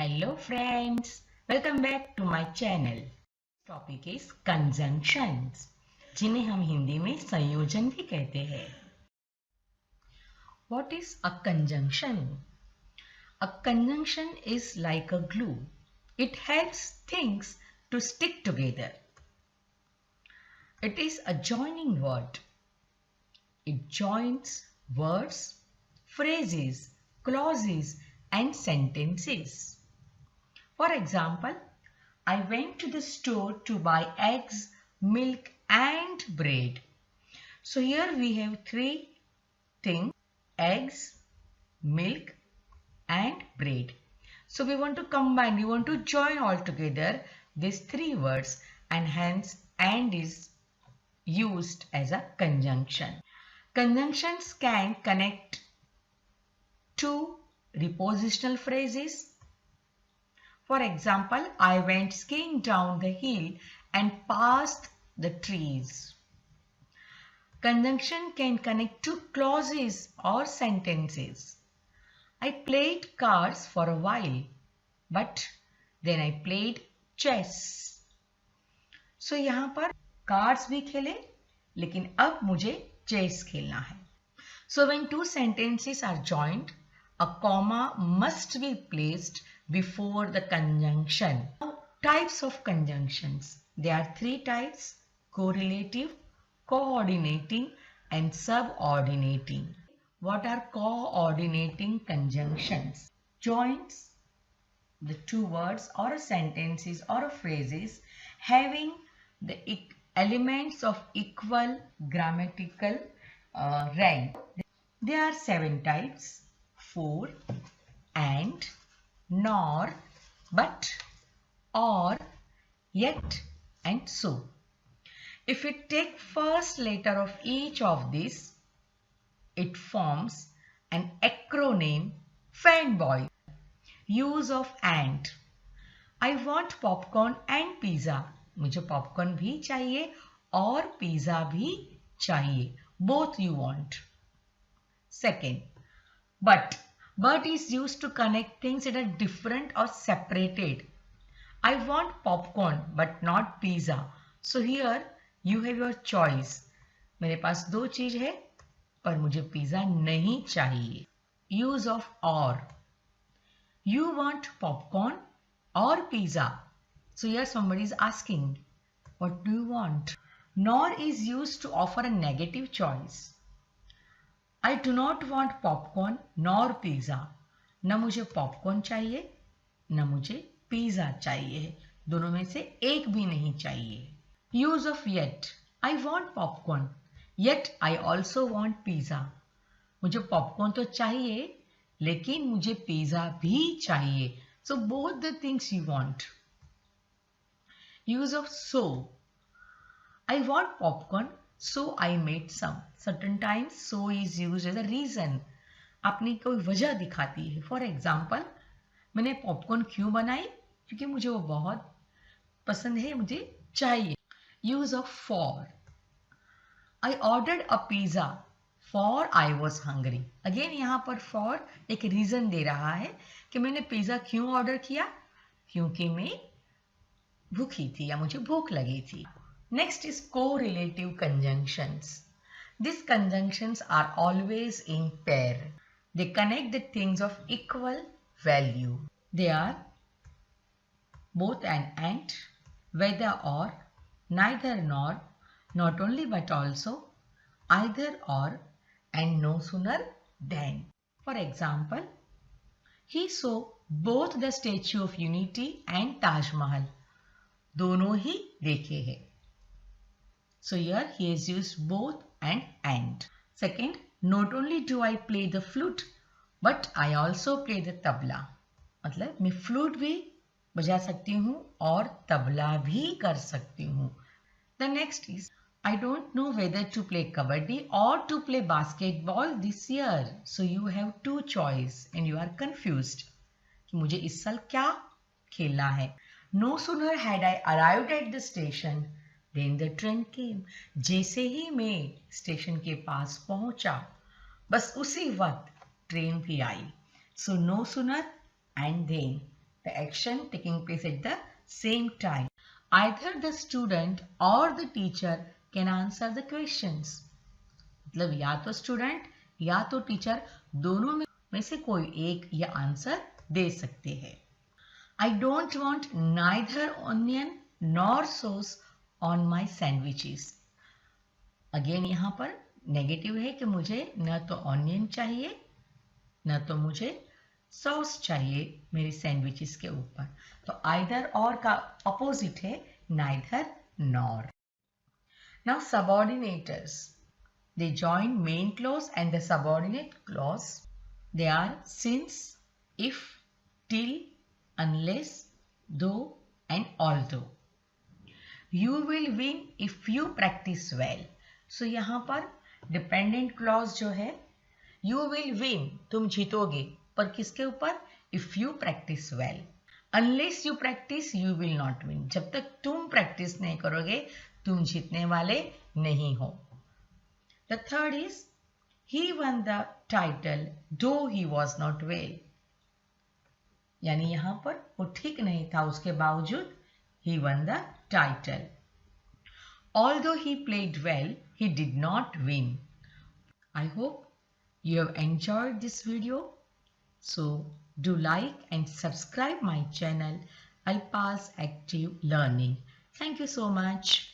Hello friends, welcome back to my channel. Topic is conjunctions, जिन्हें हम हिंदी में संयोजन भी कहते हैं. What is a conjunction? A conjunction is like a glue. It helps things to stick together. It is a joining word. It joins words, phrases, clauses and sentences. For example, I went to the store to buy eggs, milk and bread. So here we have three things: eggs, milk and bread. So we want to combine, we want to join all together these three words, and hence and is used as a conjunction. Conjunctions can connect two prepositional phrases. For example, I went skiing down the hill and passed the trees. Conjunction can connect two clauses or sentences. I played cards for a while, but then I played chess. So यहाँ पर cards भी खेले, लेकिन अब मुझे chess खेलना है. So when two sentences are joined, a comma must be placed before the conjunction. Now, types of conjunctions. There are three types: correlative, coordinating and subordinating. What are coordinating conjunctions? Joins the two words or sentences or phrases having the elements of equal grammatical rank. There are 7 types: for, and, nor, but, or, yet and so. If we take first letter of each of these, it forms an acronym: fanboy. Use of and. I want popcorn and pizza. मुझे popcorn भी चाहिए और pizza भी चाहिए. Both you want. Second, but. But is used to connect things that are different or separated. I want popcorn but not pizza. So here you have your choice. मेरे पास दो चीज है पर मुझे पिज्जा नहीं चाहिए. Use of or. You want popcorn or pizza. So here somebody is asking, what do you want? Nor is used to offer a negative choice. I do not want popcorn nor pizza. न मुझे popcorn चाहिए न मुझे pizza चाहिए. दोनों में से एक भी नहीं चाहिए. Use of yet. I want popcorn. Yet I also want pizza. मुझे पॉपकॉर्न तो चाहिए लेकिन मुझे पिज्जा भी चाहिए. So both the things you want. Use of so. I want popcorn, so I made some. Certain times so is used as a reason. आपने कोई वजह दिखाती है. For example, मैंने पॉपकॉर्न क्यों बनाई? क्योंकि मुझे वो बहुत पसंद है, मुझे चाहिए. Use of for. I ordered a pizza for I was hungry. Again यहाँ पर for एक रीजन दे रहा है कि मैंने पिज्जा क्यों ऑर्डर किया? क्योंकि मैं भूखी थी या मुझे भूख लगी थी. Next is correlative conjunctions. These conjunctions are always in pair. They connect the things of equal value. They are both and, whether or, neither nor, not only but also, either or, and no sooner than. For example, he saw both the Statue of Unity and Taj Mahal. दोनों ही देखे हैं. So here he has used both and. Second, not only do I play the flute, but I also play the tabla. मतलब मैं flute भी बजा सकती हूँ और तबला भी कर सकती हूँ. The next is, I don't know whether to play kabaddi or to play basketball this year. So you have two choice and you are confused. कि मुझे इस साल क्या खेलना है. No sooner had I arrived at the station then the train came. जैसे ही मैं station के पास पहुंचा बस उसी वक्त ट्रेन भी आई. So no sooner and then the action taking place at the same time. Either the student or the teacher can answer the questions. मतलब या तो स्टूडेंट या तो टीचर दोनों में से कोई एक ये आंसर दे सकते हैं. I don't want neither onion nor sauce on my sandwiches. Again यहाँ पर नेगेटिव है कि मुझे न तो ऑनियन चाहिए न तो मुझे सॉस चाहिए मेरी सैंडविचेस के ऊपर. तो आइदर और का अपोजिट है neither nor. Now subordinators, they join main clause and the subordinate clause. They are since, if, till, unless, though and although. You will win if you practice well. So यहाँ पर dependent clause जो है, you will win, तुम जीतोगे, पर किसके ऊपर? If you practice well. Unless you practice, you will not win. जब तक तुम प्रैक्टिस नहीं करोगे तुम जीतने वाले नहीं हो. The third is, he won the title though he was not well. यानी यहाँ पर वो ठीक नहीं था, उसके बावजूद he won the title. Although he played well, he did not win. I hope you have enjoyed this video. So do like and subscribe my channel Alpa's Active Learning. Thank you so much.